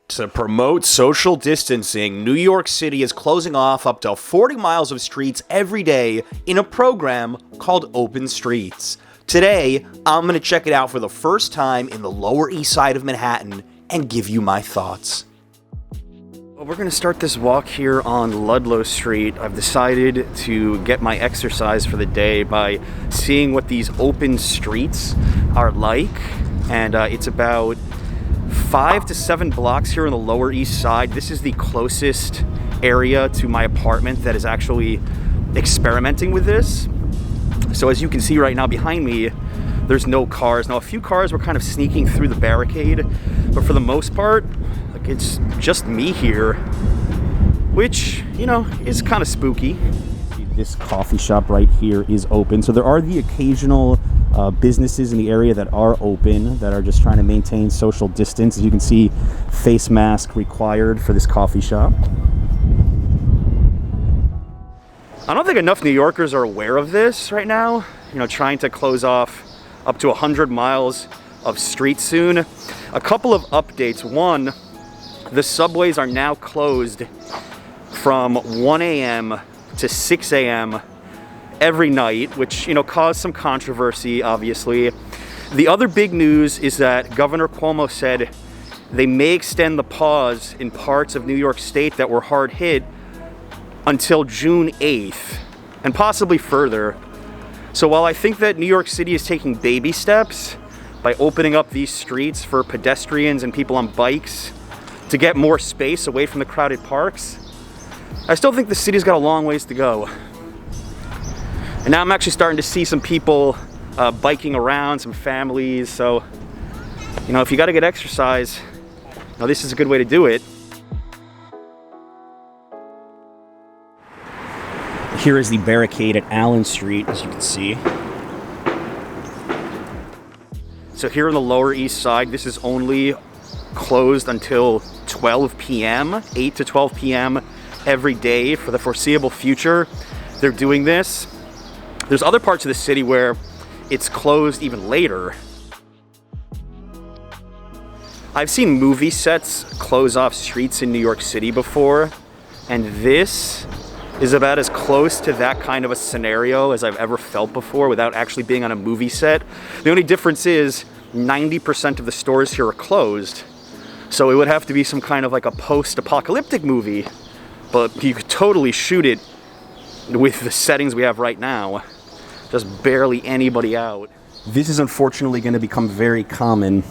To promote social distancing, New York City is closing off up to 40 miles of streets every day in a program called Open Streets. Today, I'm going to check it out for the first time in the Lower East Side of Manhattan and give you my thoughts. Well, we're going to start this walk here on Ludlow Street. I've decided to get my exercise for the day by seeing what these open streets are like, and it's about 5 to 7 blocks here on the Lower East Side. This is the closest area to my apartment that is actually experimenting with this. So as you can see right now behind me, there's no cars. Now a few cars were kind of sneaking through the barricade, but for the most part, like, it's just me here, which, you know, is kind of spooky. This coffee shop right here is open, so there are the occasional businesses in the area that are open, that are just trying to maintain social distance. As you can see, face mask required for this coffee shop. I don't think enough New Yorkers are aware of this right now. You know, trying to close off up to 100 miles of street soon. A couple of updates. One, the subways are now closed from 1 a.m. to 6 a.m. every night, which, you know, caused some controversy, obviously. The other big news is that Governor Cuomo said they may extend the pause in parts of New York State that were hard hit until June 8th, and possibly further. So while I think that New York City is taking baby steps by opening up these streets for pedestrians and people on bikes to get more space away from the crowded parks, I still think the city's got a long ways to go. And now I'm actually starting to see some people biking around, some families. So, you know, if you got to get exercise, now this is a good way to do it. Here is the barricade at Allen Street, as you can see. So here on the Lower East Side, this is only closed until 12 p.m., 8 to 12 p.m. every day for the foreseeable future. They're doing this. There's other parts of the city where it's closed even later. I've seen movie sets close off streets in New York City before, and this is about as close to that kind of a scenario as I've ever felt before without actually being on a movie set. The only difference is 90% of the stores here are closed, so it would have to be some kind of like a post-apocalyptic movie, but you could totally shoot it with the settings we have right now. Just barely anybody out. This is unfortunately going to become very common.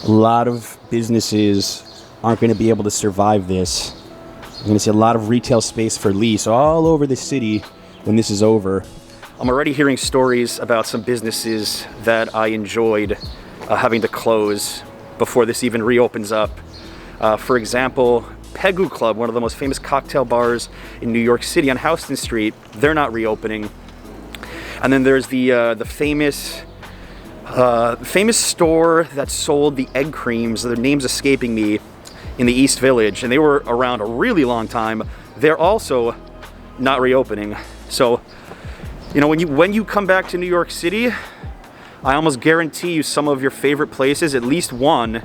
A lot of businesses aren't going to be able to survive this. You're going to see a lot of retail space for lease all over the city when this is over. I'm already hearing stories about some businesses that I enjoyed having to close before this even reopens up. For example, Pegu Club, one of the most famous cocktail bars in New York City on Houston Street, they're not reopening. And then there's the famous store that sold the egg creams, their name's escaping me, in the East Village, and they were around a really long time. They're also not reopening. So, you know, when you come back to New York City, I almost guarantee you some of your favorite places, at least one,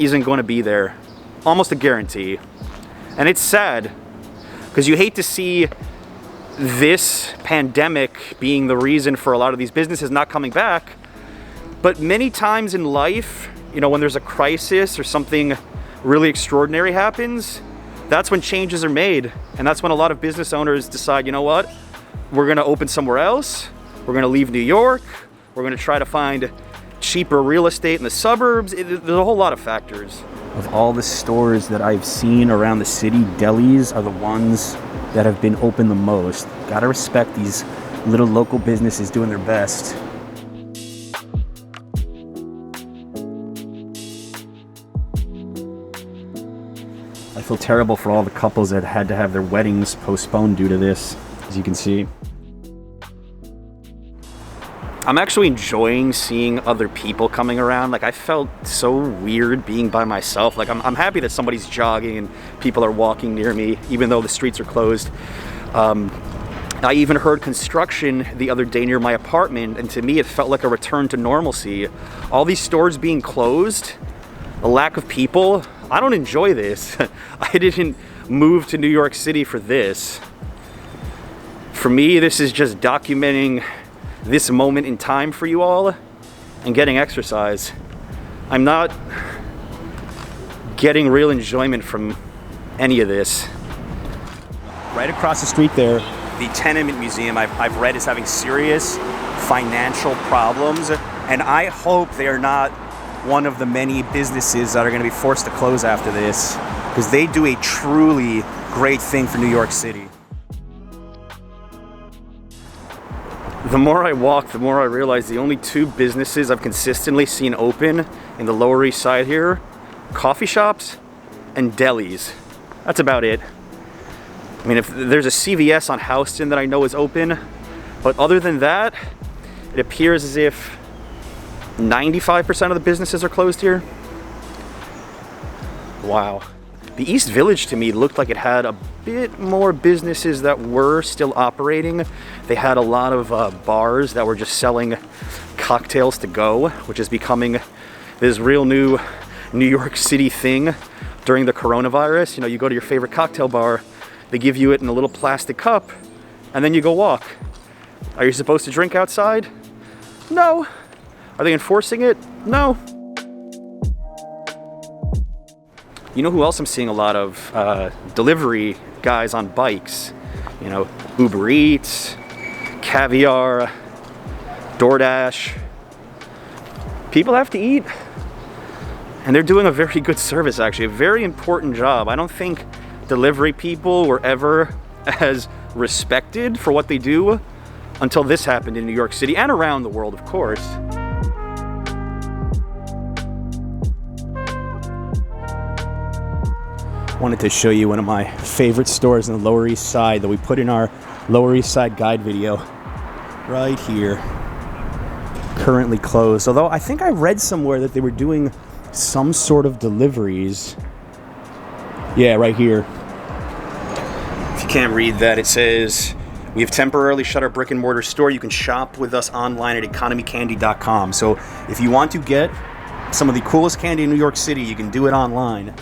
isn't going to be there. Almost a guarantee. And it's sad, because you hate to see this pandemic being the reason for a lot of these businesses not coming back. But many times in life, you know, when there's a crisis or something really extraordinary happens, that's when changes are made. And that's when a lot of business owners decide, you know what, we're going to open somewhere else. We're going to leave New York. We're going to try to find cheaper real estate in the suburbs. There's a whole lot of factors. Of all the stores that I've seen around the city, delis are the ones that have been open the most. Gotta respect these little local businesses doing their best. I feel terrible for all the couples that had to have their weddings postponed due to this, as you can see. I'm actually enjoying seeing other people coming around. Like, I felt so weird being by myself. Like, I'm happy that somebody's jogging and people are walking near me, even though the streets are closed. I even heard construction the other day near my apartment, and to me it felt like a return to normalcy. All these stores being closed, a lack of people, I don't enjoy this. I didn't move to New York City for this. For me, this is just documenting this moment in time for you all and getting exercise. I'm not getting real enjoyment from any of this. Right across the street there, the Tenement Museum I've read is having serious financial problems, and I hope they are not one of the many businesses that are going to be forced to close after this, because they do a truly great thing for New York City. The more I walk, the more I realize the only two businesses I've consistently seen open in the Lower East Side here, coffee shops and delis. That's about it. I mean, if there's a CVS on Houston that I know is open, but other than that, it appears as if 95% of the businesses are closed here. Wow. The East Village to me looked like it had a bit more businesses that were still operating. They had a lot of bars that were just selling cocktails to go, which is becoming this real new New York City thing during the coronavirus. You know, you go to your favorite cocktail bar, they give you it in a little plastic cup, and then you go walk. Are you supposed to drink outside? No. Are they enforcing it? No. You know who else I'm seeing a lot of? Delivery guys on bikes. You know, Uber Eats, Caviar, DoorDash. People have to eat. And they're doing a very good service, actually. A very important job. I don't think delivery people were ever as respected for what they do until this happened in New York City and around the world, of course. Wanted to show you one of my favorite stores in the Lower East Side that we put in our Lower East Side guide video. Right here. Currently closed. Although I think I read somewhere that they were doing some sort of deliveries. Yeah, right here. If you can't read that, it says, "We have temporarily shut our brick and mortar store. You can shop with us online at economycandy.com. So if you want to get some of the coolest candy in New York City, you can do it online.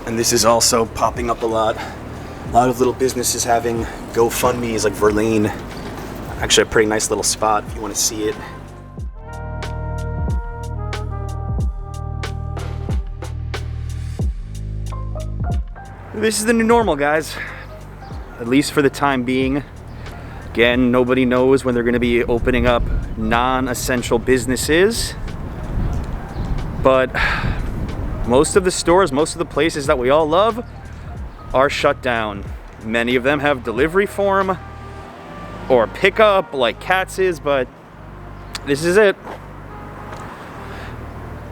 And this is also popping up a lot. A lot of little businesses having GoFundMes, like Verlaine. Actually a pretty nice little spot if you want to see it. This is the new normal, guys. At least for the time being. Again, nobody knows when they're going to be opening up non-essential businesses. But most of the stores, most of the places that we all love are shut down. Many of them have delivery form or pickup like Katz's, but this is it.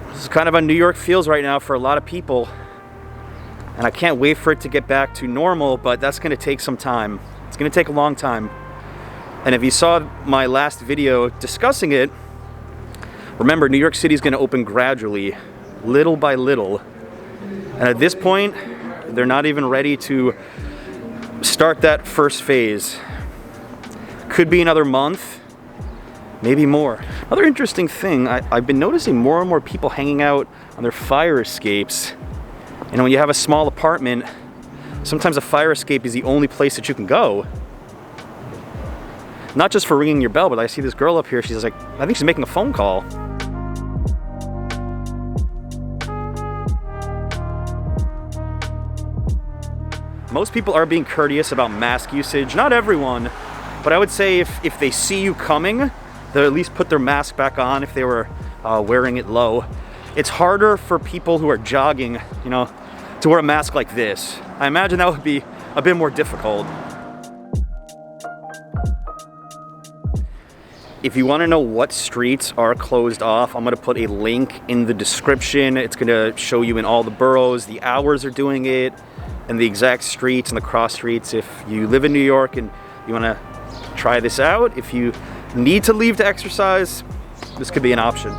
This is kind of how New York feels right now for a lot of people. And I can't wait for it to get back to normal, but that's going to take some time. It's going to take a long time. And if you saw my last video discussing it, remember, New York City is going to open gradually, little by little. And at this point, they're not even ready to start that first phase. Could be another month, maybe more. Another interesting thing, I've been noticing more and more people hanging out on their fire escapes. You know, when you have a small apartment, sometimes a fire escape is the only place that you can go. Not just for ringing your bell, but I see this girl up here, she's like, I think she's making a phone call. Most people are being courteous about mask usage. Not everyone, but I would say if they see you coming, they'll at least put their mask back on if they were wearing it low. It's harder for people who are jogging, you know, to wear a mask like this. I imagine that would be a bit more difficult. If you want to know what streets are closed off, I'm going to put a link in the description. It's going to show you in all the boroughs, the hours they're doing it, and the exact streets and the cross streets. If you live in New York and you want to try this out, if you need to leave to exercise, this could be an option.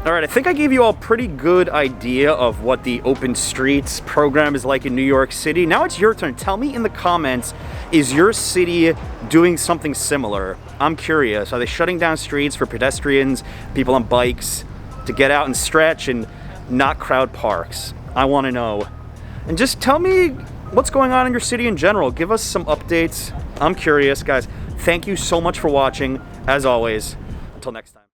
All right, I think I gave you all a pretty good idea of what the Open Streets program is like in New York City. Now it's your turn. Tell me in the comments, is your city doing something similar? I'm curious. Are they shutting down streets for pedestrians, people on bikes, to get out and stretch and not crowd parks? I want to know. And just tell me what's going on in your city in general. Give us some updates. I'm curious, guys. Thank you so much for watching. As always, until next time.